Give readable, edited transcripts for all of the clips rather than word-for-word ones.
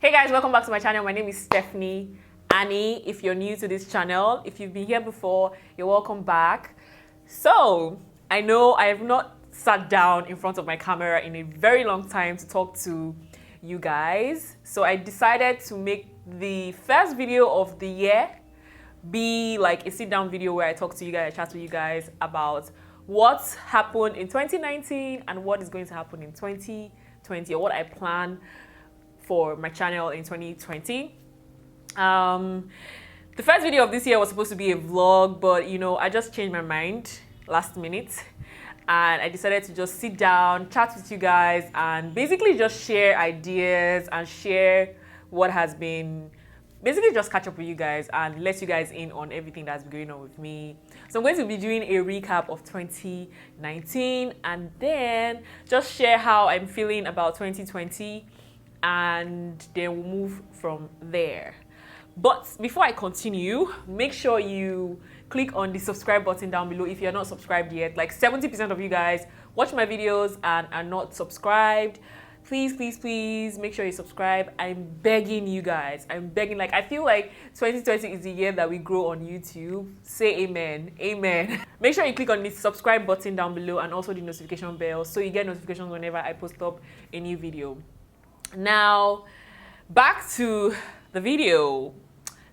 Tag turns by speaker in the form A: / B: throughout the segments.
A: Hey guys, welcome back to my channel. My name is Stephanyanni. If you're new to this channel, if you've been here before, you're welcome back. So, I know I have not sat down in front of my camera in a very long time to talk to you guys. So I decided to make the first video of the year be like a sit-down video where I talk to you guys, I chat to you guys about what happened in 2019 and what is going to happen in 2020, or what I plan for my channel in 2020. The first video of this year was supposed to be a vlog, but you know, I just changed my mind last minute and I decided to just sit down, chat with you guys, and basically just share ideas and share what has been, basically just catch up with you guys and let you guys in on everything that's been going on with me. So I'm going to be doing a recap of 2019 and then just share how I'm feeling about 2020, and then we'll move from there. But before I continue, make sure you click on the subscribe button down below if you're not subscribed yet. Like 70% of you guys watch my videos and are not subscribed. Please, please, please make sure you subscribe. I'm begging you guys. I'm begging. Like, I feel like 2020 is the year that we grow on YouTube. Say amen. Amen. Make sure you click on the subscribe button down below and also the notification bell so you get notifications whenever I post up a new video. Now, back to the video.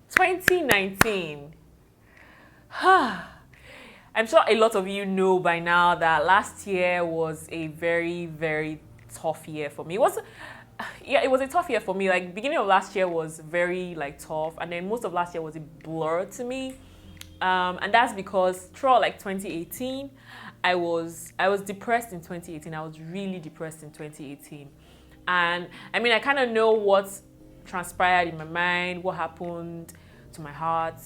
A: 2019. I'm sure a lot of you know by now that last year was a very, very tough year for me. It was a tough year for me. Like, beginning of last year was very tough, and then most of last year was a blur to me. And that's because throughout 2018, I was depressed in 2018. I was really depressed in 2018. And I mean, I kind of know what transpired in my mind, what happened to my heart,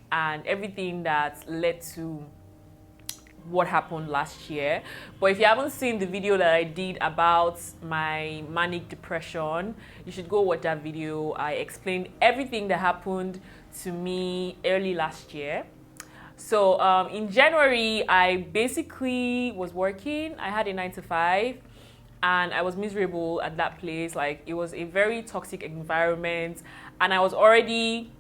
A: and everything that led to what happened last year. But if you haven't seen the video that I did about my manic depression, you should go watch that video. I explained everything that happened to me early last year. So in January, I basically was working. I had a 9-to-5. And I was miserable at that place. Like, it was a very toxic environment, and I was already,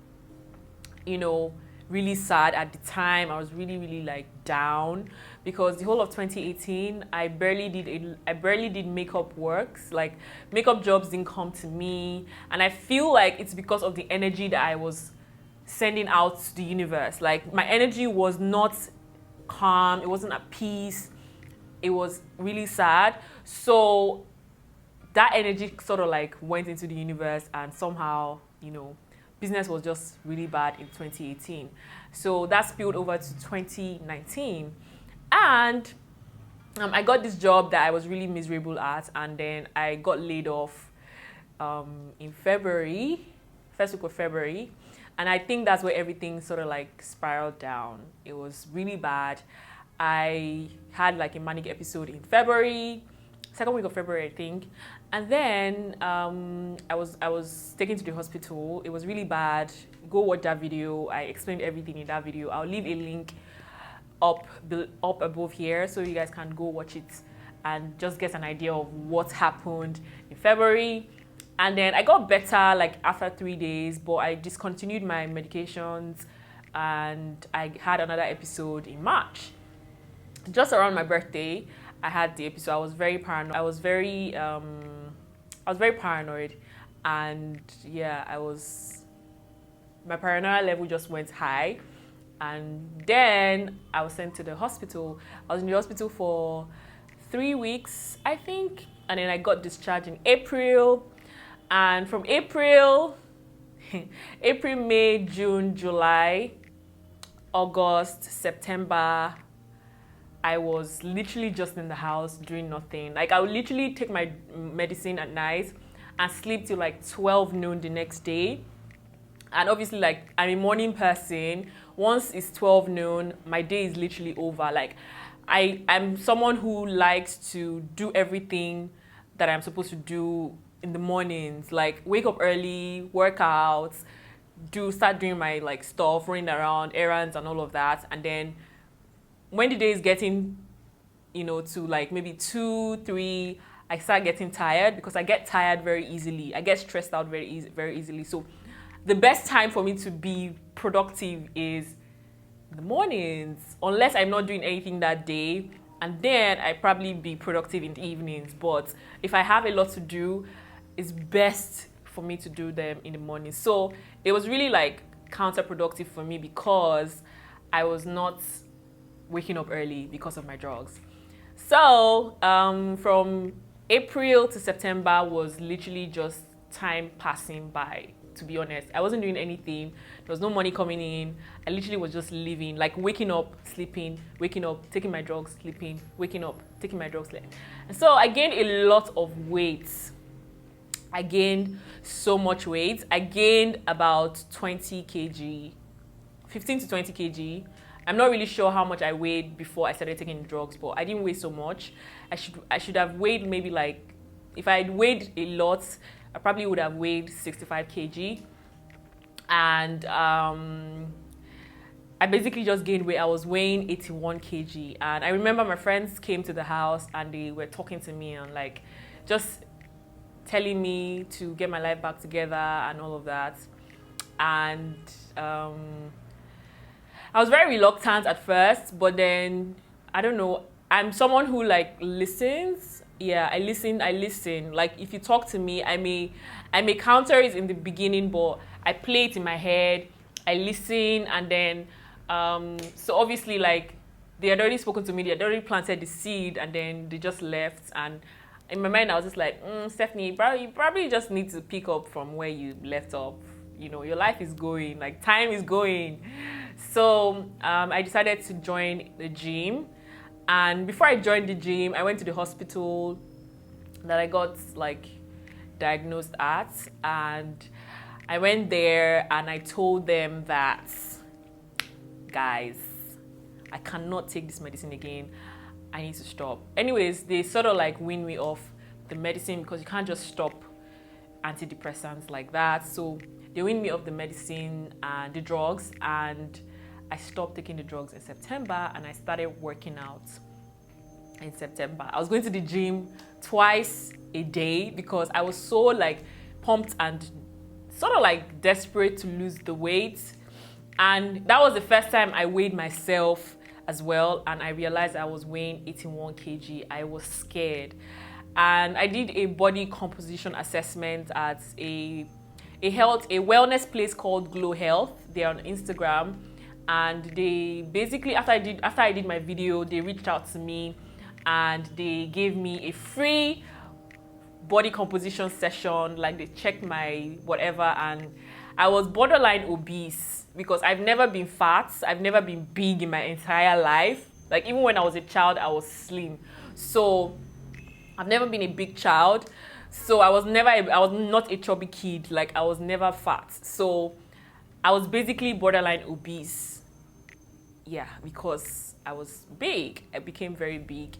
A: you know, really sad at the time. I was really down because the whole of 2018 I barely did makeup works. Like, makeup jobs didn't come to me, and I feel like it's because of the energy that I was sending out to the universe. Like, my energy was not calm, it wasn't at peace. It was really sad. So that energy sort of went into the universe, and somehow, you know, business was just really bad in 2018. So that spilled over to 2019. And I got this job that I was really miserable at, and then I got laid off in February, first week of February. And I think that's where everything sort of spiraled down. It was really bad. I had a manic episode in February, second week of February, I think. And then I was taken to the hospital. It was really bad. Go watch that video. I explained everything in that video. I'll leave a link up above here so you guys can go watch it and just get an idea of what happened in February. And then I got better after 3 days, but I discontinued my medications, and I had another episode in March. Just around my birthday, I had the episode. I was very paranoid. I was very paranoid, and yeah, my paranoia level just went high, and then I was sent to the hospital. I was in the hospital for 3 weeks, I think, and then I got discharged in April, and from April, May, June, July, August, September, I was literally just in the house doing nothing. I would literally take my medicine at night and sleep till 12 noon the next day. And obviously, I'm a morning person. Once it's 12 noon, my day is literally over. I'm someone who likes to do everything that I'm supposed to do in the mornings. Wake up early, work out, start doing my stuff, running around, errands and all of that. And then when the day is getting, you know, to maybe 2, 3, I start getting tired because I get tired very easily. I get stressed out very easily. So the best time for me to be productive is the mornings, unless I'm not doing anything that day, and then I probably be productive in the evenings. But if I have a lot to do, it's best for me to do them in the morning. So it was really like counterproductive for me because I was not waking up early because of my drugs. So from April to September was literally just time passing by. To be honest, I wasn't doing anything. There was no money coming in. I literally was just living, like waking up, sleeping, waking up, taking my drugs, sleeping, waking up, taking my drugs, sleeping. And so I gained a lot of weight. I gained so much weight. I gained about 20 kg, 15 to 20 kg. I'm not really sure how much I weighed before I started taking drugs, but I didn't weigh so much. I should have weighed maybe like, if I had weighed a lot, I probably would have weighed 65 kg. And I basically just gained weight. I was weighing 81 kg. And I remember my friends came to the house and they were talking to me and like just telling me to get my life back together and all of that. And I was very reluctant at first, but then, I don't know, I'm someone who like listens. Yeah, I listen. Like if you talk to me, I may counter it in the beginning, but I play it in my head. I listen, and then so obviously like they had already spoken to me, they had already planted the seed, and then they just left. And in my mind, I was just like, Stephanie, you probably just need to pick up from where you left off. You know, your life is going, like time is going. So I decided to join the gym. And before I joined the gym, I went to the hospital that I got like diagnosed at. And I went there and I told them that, guys, I cannot take this medicine again. I need to stop. Anyways, they sort of like weaned me off the medicine because you can't just stop antidepressants like that. So they weaned me off the medicine and the drugs, and I stopped taking the drugs in September and I started working out in September. I was going to the gym twice a day because I was so like pumped and sort of like desperate to lose the weight. And that was the first time I weighed myself as well, and I realized I was weighing 81 kg. I was scared. And I did a body composition assessment at a wellness place called Glow Health. They're on Instagram. And they basically, after I did my video, they reached out to me and they gave me a free body composition session. Like they checked my whatever, and I was borderline obese because I've never been fat. I've never been big in my entire life. Like even when I was a child, I was slim. So I've never been a big child. So I was not a chubby kid. Like I was never fat. So I was basically borderline obese. Yeah, because I was big. I became very big.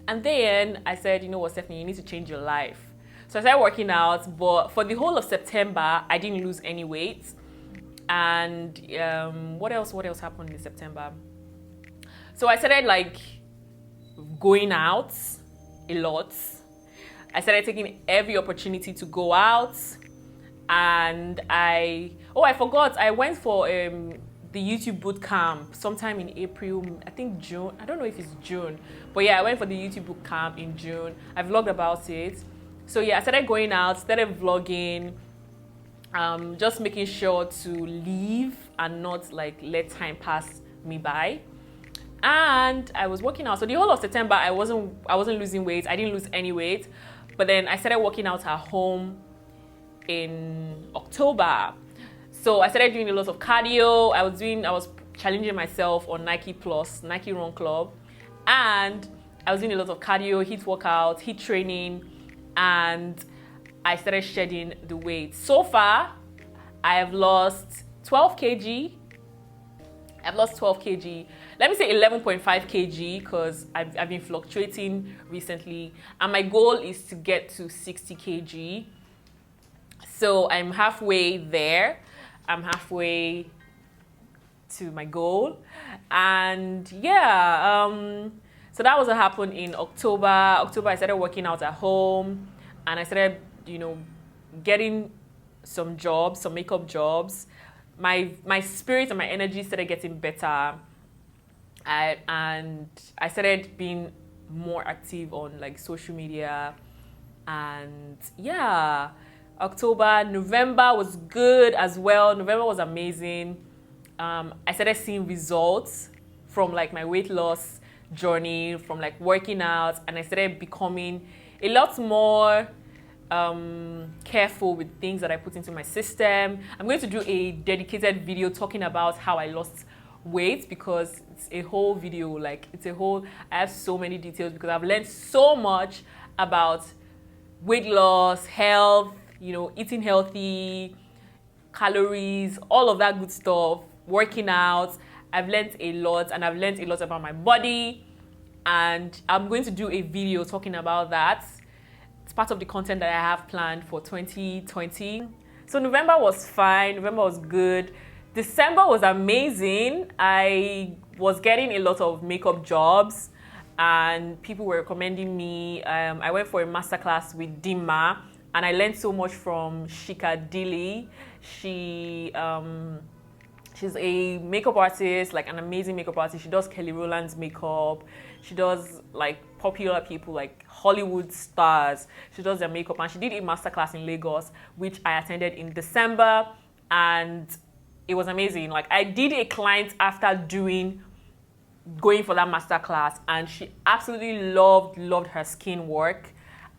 A: And then I said, you know what, Stephanie, you need to change your life. So I started working out, but for the whole of September, I didn't lose any weight. And what else happened in September? So I started like going out a lot. I started taking every opportunity to go out. And I forgot, I went for the YouTube boot camp sometime in April, I think June. I don't know if it's June, but yeah, I went for the YouTube boot camp in June. I vlogged about it. So yeah, I started going out, started vlogging, just making sure to leave and not like let time pass me by. And I was working out. So the whole of September, I wasn't losing weight. I didn't lose any weight. But then I started working out at home in October. So I started doing a lot of cardio. I was challenging myself on Nike Plus, Nike Run Club. And I was doing a lot of cardio, HIIT workout, HIIT training, and I started shedding the weight. So far, I have lost 12 kg. I've lost 12 kg. Let me say 11.5 kg because I've been fluctuating recently. And my goal is to get to 60 kg. So I'm halfway there. I'm halfway to my goal. And yeah, So that was what happened in October. October, I started working out at home, and I started, getting some jobs, some makeup jobs. My spirit and my energy started getting better. And I started being more active on like social media. And yeah, October, November was good as well. November was amazing. I started seeing results from like my weight loss journey, from like working out, and I started becoming a lot more careful with things that I put into my system. I'm going to do a dedicated video talking about how I lost weight, because it's a whole video, like I have so many details, because I've learned so much about weight loss, health, eating healthy, calories, all of that good stuff, working out. I've learned a lot, and I've learned a lot about my body, and I'm going to do a video talking about that. It's part of the content that I have planned for 2020. So November was fine, November was good. December was amazing. I was getting a lot of makeup jobs, and people were recommending me. I went for a masterclass with Dima, and I learned so much from Shika Dili. She's a makeup artist, like an amazing makeup artist. She does Kelly Rowland's makeup. She does like popular people, like Hollywood stars. She does their makeup, and she did a masterclass in Lagos, which I attended in December, and it was amazing. Like, I did a client after going for that masterclass, and she absolutely loved her skin work,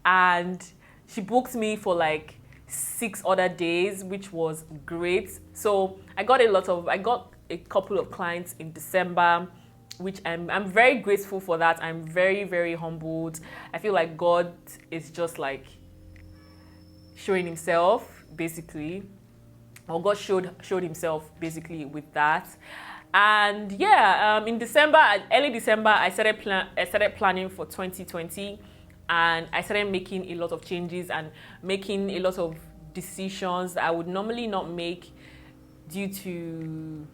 A: and she booked me for like 6 other days, which was great. So I got a couple of clients in December, which I'm very grateful for that. I'm very, very humbled. I feel like God is just like showing himself, basically. Or God showed himself basically with that. And yeah, in December, early December, I started planning for 2020, and I started making a lot of changes and making a lot of decisions that I would normally not make due to,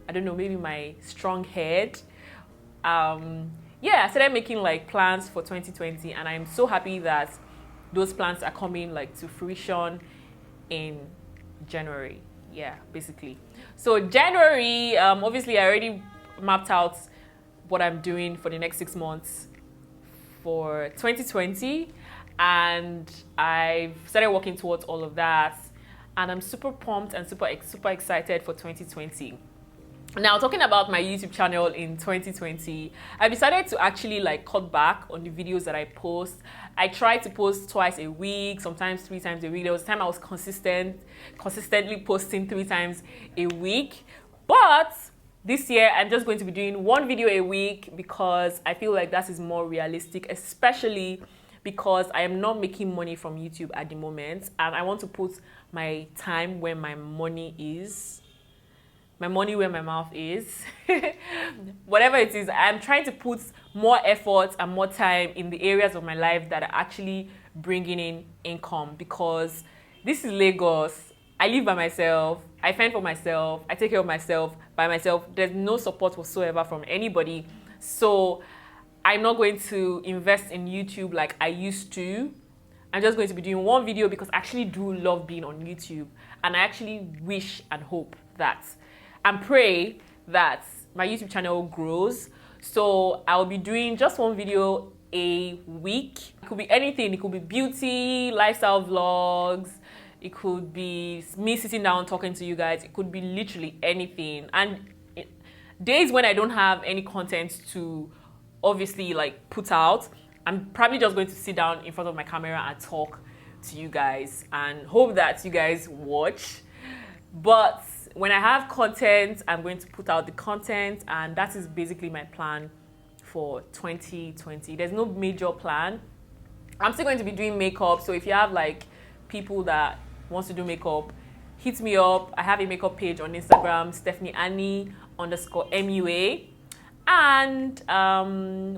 A: I don't know, maybe my strong head. Yeah, I started making like plans for 2020, and I'm so happy that those plans are coming like to fruition in January. Yeah, basically. So January, obviously I already mapped out what I'm doing for the next 6 months for 2020, and I've started working towards all of that, and I'm super pumped and super excited for 2020. Now, talking about my YouTube channel in 2020, I decided to actually like cut back on the videos that I post. I tried to post twice a week, sometimes 3 times a week. There was a time I was consistently posting 3 times a week. But this year, I'm just going to be doing 1 video a week, because I feel like that is more realistic, especially because I am not making money from YouTube at the moment, and I want to put my time where my money is. My money where my mouth is. Whatever it is, I'm trying to put more effort and more time in the areas of my life that are actually bringing in income, because this is Lagos. I live by myself. I fend for myself. I take care of myself by myself. There's no support whatsoever from anybody. So I'm not going to invest in YouTube like I used to. I'm just going to be doing 1 video because I actually do love being on YouTube, and I actually wish and hope that and pray that my YouTube channel grows. So I'll be doing just 1 video a week. It could be anything. It could be beauty, lifestyle vlogs. It could be me sitting down talking to you guys. It could be literally anything. And days when I don't have any content to obviously like put out, I'm probably just going to sit down in front of my camera and talk to you guys and hope that you guys watch. But when I have content, I'm going to put out the content, and that is basically my plan for 2020. There's no major plan. I'm still going to be doing makeup, so if you have like people that wants to do makeup, hit me up. I have a makeup page on Instagram, stephanyanni_MUA. And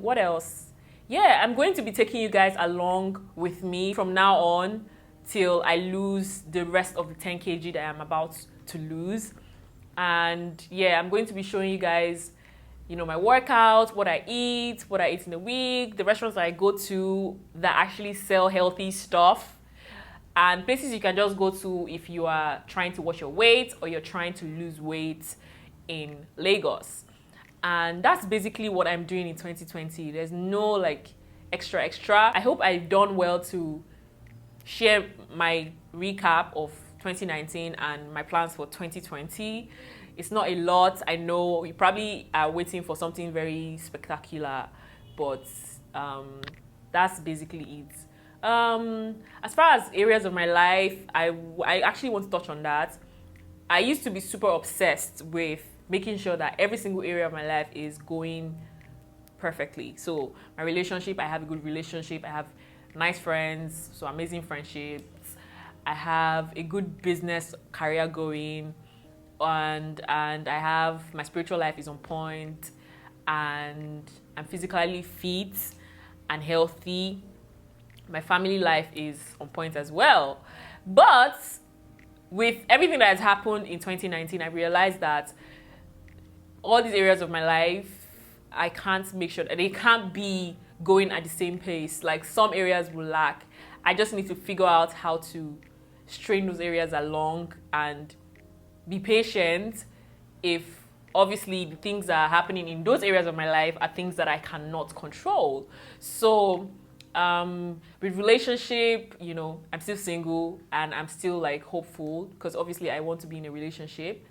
A: what else? Yeah, I'm going to be taking you guys along with me from now on till I lose the rest of the 10 kg that I'm about to lose. And yeah, I'm going to be showing you guys my workouts, what I eat in a week, the restaurants that I go to that actually sell healthy stuff, and places you can just go to if you are trying to watch your weight or you're trying to lose weight in Lagos. And that's basically what I'm doing in 2020. There's no like extra. I hope I've done well to share my recap of 2019 and my plans for 2020. It's not a lot. I know you probably are waiting for something very spectacular, but that's basically it. As far as areas of my life, I actually want to touch on that. I used to be super obsessed with making sure that every single area of my life is going perfectly. So my relationship, I have a good relationship. I have nice friends, so amazing friendships. I have a good business career going, and I have my spiritual life is on point, and I'm physically fit and healthy. My family life is on point as well. But with everything that has happened in 2019, I realized that all these areas of my life, I can't make sure that they can't be going at the same pace. Like some areas will lack. I just need to figure out how to strain those areas along and be patient if obviously the things that are happening in those areas of my life are things that I cannot control. So with relationship, I'm still single and I'm still like hopeful because obviously I want to be in a relationship.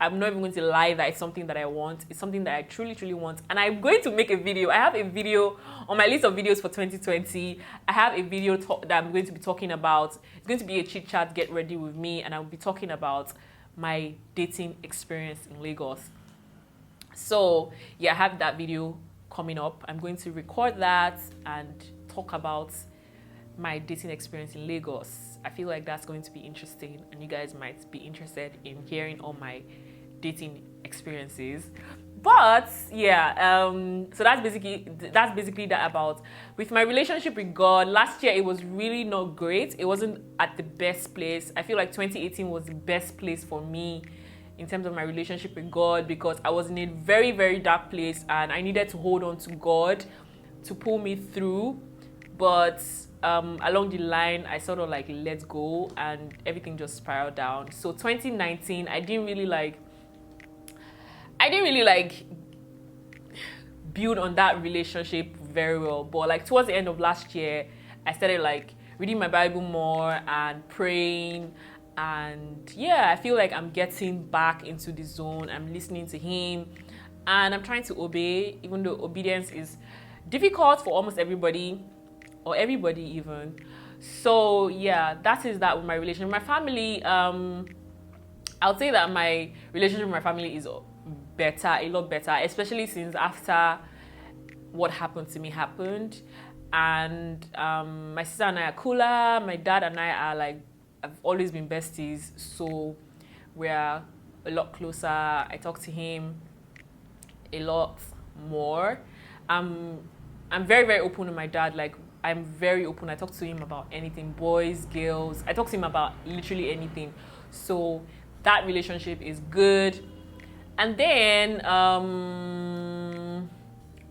A: I'm not even going to lie that it's something that I want. It's something that I truly, truly want. And I'm going to make a video. I have a video on my list of videos for 2020. I have a video that I'm going to be talking about. It's going to be a chit chat, get ready with me. And I'll be talking about my dating experience in Lagos. So yeah, I have that video coming up. I'm going to record that and talk about my dating experience in Lagos. I feel like that's going to be interesting and you guys might be interested in hearing all my dating experiences. But yeah, so that's basically that about with my relationship with God. Last year it was really not great. It wasn't at the best place. I feel like 2018 was the best place for me in terms of my relationship with God because I was in a very, very dark place and I needed to hold on to God to pull me through. But along the line, I sort of like let go and everything just spiraled down. So 2019, I didn't really like build on that relationship very well. But like towards the end of last year, I started like reading my Bible more and praying. And yeah, I feel like I'm getting back into the zone. I'm listening to Him and I'm trying to obey, even though obedience is difficult for almost everybody. Or everybody even. So yeah, that is that with my relationship with my family. I'll say that my relationship with my family is better, a lot better, especially since after what happened to me happened. And my sister and I are cooler. My dad and I are like, I've always been besties, so we're a lot closer. I talk to him a lot more. I'm very, very open with my dad. Like, I'm very open. I talk to him about anything, boys, girls. I talk to him about literally anything. So that relationship is good. And then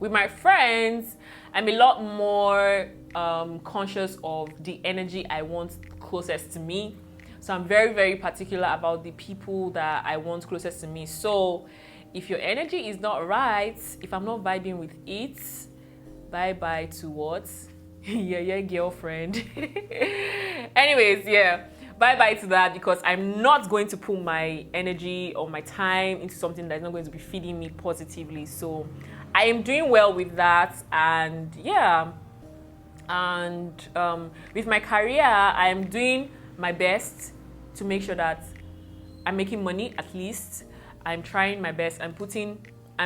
A: with my friends, I'm a lot more conscious of the energy I want closest to me. So I'm very, very particular about the people that I want closest to me. So if your energy is not right, if I'm not vibing with it, bye-bye to what? yeah, girlfriend. Anyways, yeah, bye-bye to that because I'm not going to put my energy or my time into something that's not going to be feeding me positively. So I am doing well with that. And yeah, and with my career, I am doing my best to make sure that I'm making money at least. I'm trying my best. I'm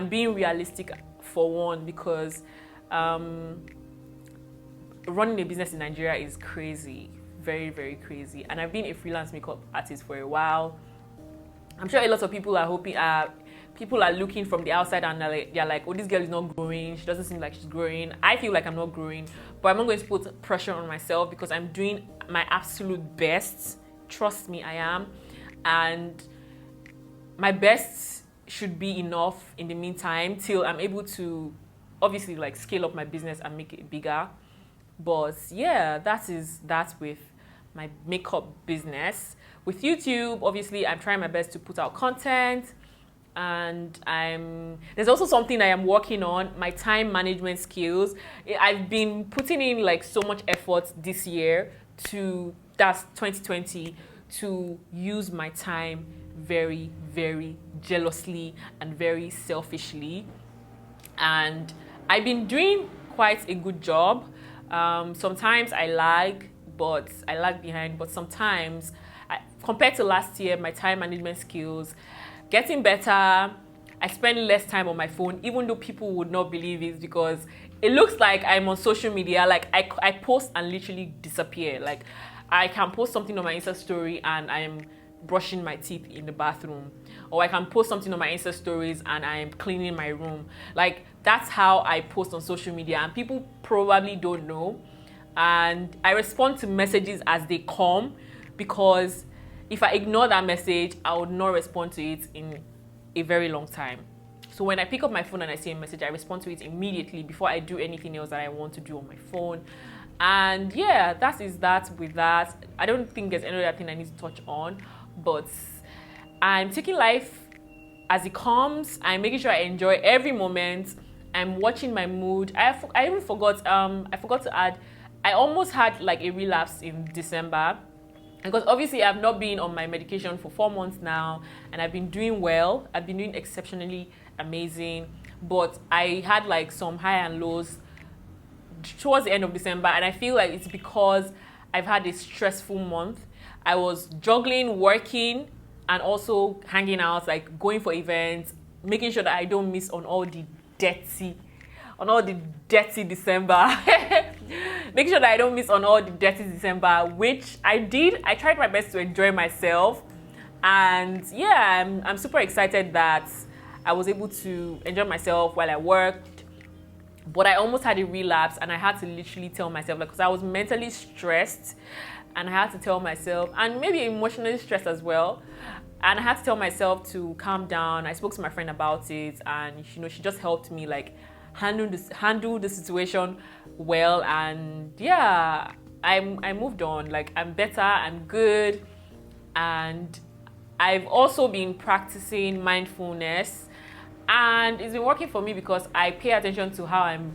A: being realistic for one because running a business in Nigeria is crazy, very, very crazy. And I've been a freelance makeup artist for a while. I'm sure a lot of people are looking from the outside and they're like, oh, this girl is not growing. She doesn't seem like she's growing. I feel like I'm not growing, but I'm not going to put pressure on myself because I'm doing my absolute best. Trust me, I am. And my best should be enough in the meantime till I'm able to obviously like scale up my business and make it bigger. But yeah, that's with my makeup business. With YouTube, obviously I'm trying my best to put out content, and there's also something I am working on, my time management skills. I've been putting in like so much effort this year that's 2020, to use my time very, very jealously and very selfishly. And I've been doing quite a good job. Sometimes I lag behind, but sometimes, compared to last year, my time management skills getting better. I spend less time on my phone, even though people would not believe it, because it looks like I'm on social media. Like I post and literally disappear. Like I can post something on my Insta story and I'm brushing my teeth in the bathroom, or I can post something on my Insta stories and I'm cleaning my room. Like that's how I post on social media, and people probably don't know. And I respond to messages as they come, because if I ignore that message, I would not respond to it in a very long time. So when I pick up my phone and I see a message, I respond to it immediately before I do anything else that I want to do on my phone. And yeah, that is that with that. I don't think there's any other thing I need to touch on, but I'm taking life as it comes. I'm making sure I enjoy every moment. I'm watching my mood. I even forgot, I forgot to add, I almost had like a relapse in December, because obviously I've not been on my medication for 4 months now, and I've been doing well. I've been doing exceptionally amazing, but I had like some high and lows towards the end of December, and I feel like it's because I've had a stressful month. I was juggling working and also hanging out, like going for events, making sure that I don't miss on all the dirty December. Making sure that I don't miss on all the dirty December, which I did. I tried my best to enjoy myself, and yeah, I'm super excited that I was able to enjoy myself while I worked. But I almost had a relapse, and I had to literally tell myself, like, because I was mentally stressed, and I had to tell myself, and maybe emotionally stressed as well, and I had to tell myself to calm down. I spoke to my friend about it, and she just helped me like handle the situation well. And yeah, I moved on. Like I'm better, I'm good, and I've also been practicing mindfulness, and it's been working for me because I pay attention to how I'm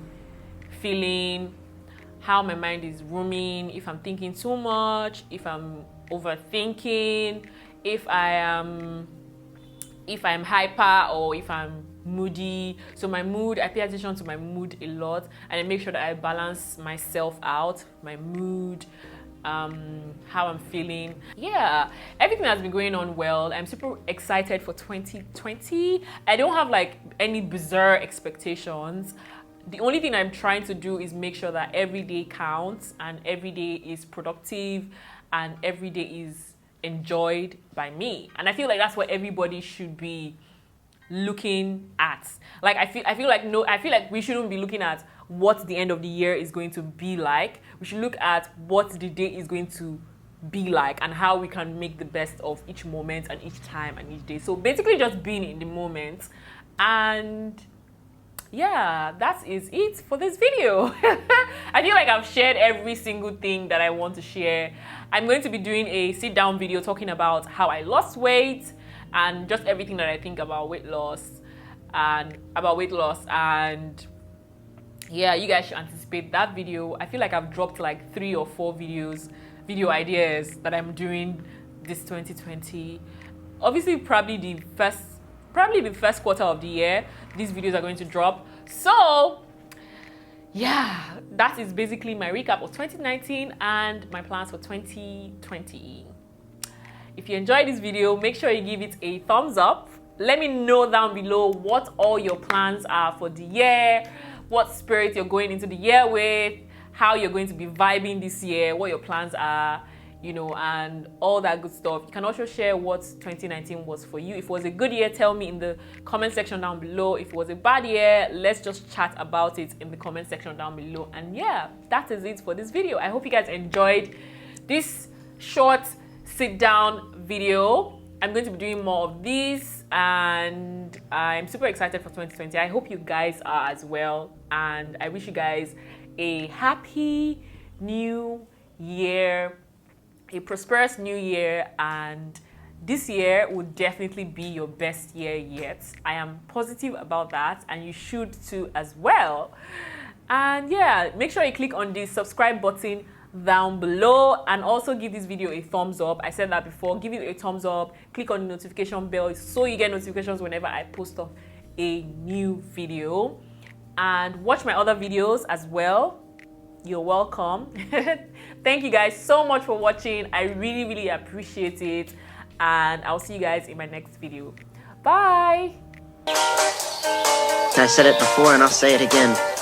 A: feeling, how my mind is roaming, if I'm thinking too much, if I'm overthinking, if I'm hyper, or if I'm moody. So my mood, I pay attention to my mood a lot, and I make sure that I balance myself out, my mood, how I'm feeling. Yeah, everything has been going on well. I'm super excited for 2020. I don't have like any bizarre expectations. The only thing I'm trying to do is make sure that every day counts, and every day is productive, and every day is enjoyed by me. And I feel like that's what everybody should be looking at. Like I feel like we shouldn't be looking at what the end of the year is going to be like. We should look at what the day is going to be like, and how we can make the best of each moment and each time and each day. So basically just being in the moment. And yeah, that is it for this video. I feel like I've shared every single thing that I want to share. I'm going to be doing a sit down video talking about how I lost weight, and just everything that I think about weight loss. And yeah, you guys should anticipate that video. I feel like I've dropped like 3 or 4 video ideas that I'm doing this 2020. Obviously, probably the first quarter of the year, these videos are going to drop. So yeah, that is basically my recap of 2019 and my plans for 2020. If you enjoyed this video, make sure you give it a thumbs up. Let me know down below what all your plans are for the year, what spirit you're going into the year with, how you're going to be vibing this year, what your plans are, and all that good stuff. You can also share what 2019 was for you. If it was a good year, tell me in the comment section down below. If it was a bad year, let's just chat about it in the comment section down below. And yeah, that is it for this video. I hope you guys enjoyed this short sit down video. I'm going to be doing more of these, and I'm super excited for 2020. I hope you guys are as well, and I wish you guys a happy new year, a prosperous new year, and this year will definitely be your best year yet. I am positive about that, and you should too as well. And yeah, make sure you click on the subscribe button down below, and also give this video a thumbs up. I said that before. Give it a thumbs up, click on the notification bell so you get notifications whenever I post up a new video, and watch my other videos as well. You're welcome. Thank you guys so much for watching. I really appreciate it, and I'll see you guys in my next video. Bye.
B: I said it before and I'll say it again.